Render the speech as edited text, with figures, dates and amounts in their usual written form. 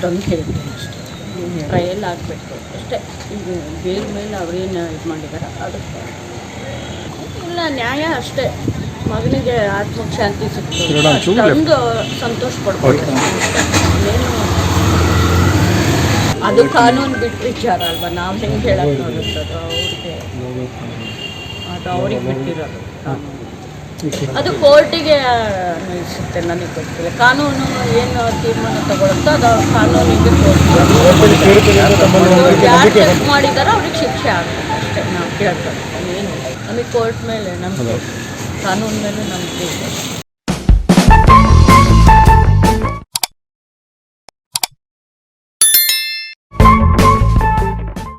ಅಷ್ಟೊಂದು ಹೇಳ್ತೀನಿ ಅಷ್ಟೇ. ಟ್ರಯಲ್ ಆಗಬೇಕು ಅಷ್ಟೇ. ಈಗ ಬೇರೆ ಮೇಲೆ ಅವ್ರೇನು ಇದು ಮಾಡಿದ್ದಾರೆ ಅದಕ್ಕೆ ಇಲ್ಲ ನ್ಯಾಯ ಅಷ್ಟೇ. ಮಗನಿಗೆ ಆತ್ಮಕ್ಕೆ ಶಾಂತಿ ಸಿಗ್ತದೆ ಅಷ್ಟೊಂದು ಸಂತೋಷ ಪಡ್ಬೋದು. ಏನು ಅದು ಕಾನೂನು ಬಿಟ್ಟು ವಿಚಾರ ಅಲ್ವಾ, ನಾವು ಹೆಂಗೆ ಹೇಳಕ್ಕೆ ನೋಡುತ್ತದೋ ಅವ್ರಿಗೆ ಬಿಟ್ಟಿರೋದು ಕಾನೂನು. ಅದು ಕೋರ್ಟಿಗೆ ಅನ್ವಯಿಸುತ್ತೆ, ನನಗೆ ಗೊತ್ತಿಲ್ಲ. ಕಾನೂನು ಏನು ತೀರ್ಮಾನ ತಗೊಳುತ್ತೋ ಅದು ಕಾನೂನಿಗೆ ಯಾರು ಚೆಕ್ ಮಾಡಿದಾರೋ ಅವ್ರಿಗೆ ಶಿಕ್ಷೆ ಆಗಬೇಕು ಅಷ್ಟೇ. ನಾವು ಕೇಳ್ತಾರೆ ಏನು ನಮಗೆ ಕೋರ್ಟ್ ಮೇಲೆ ನಮಗೆ ಕಾನೂನು ಮೇಲೆ ನಂಬಿಕೆ ಇದೆ.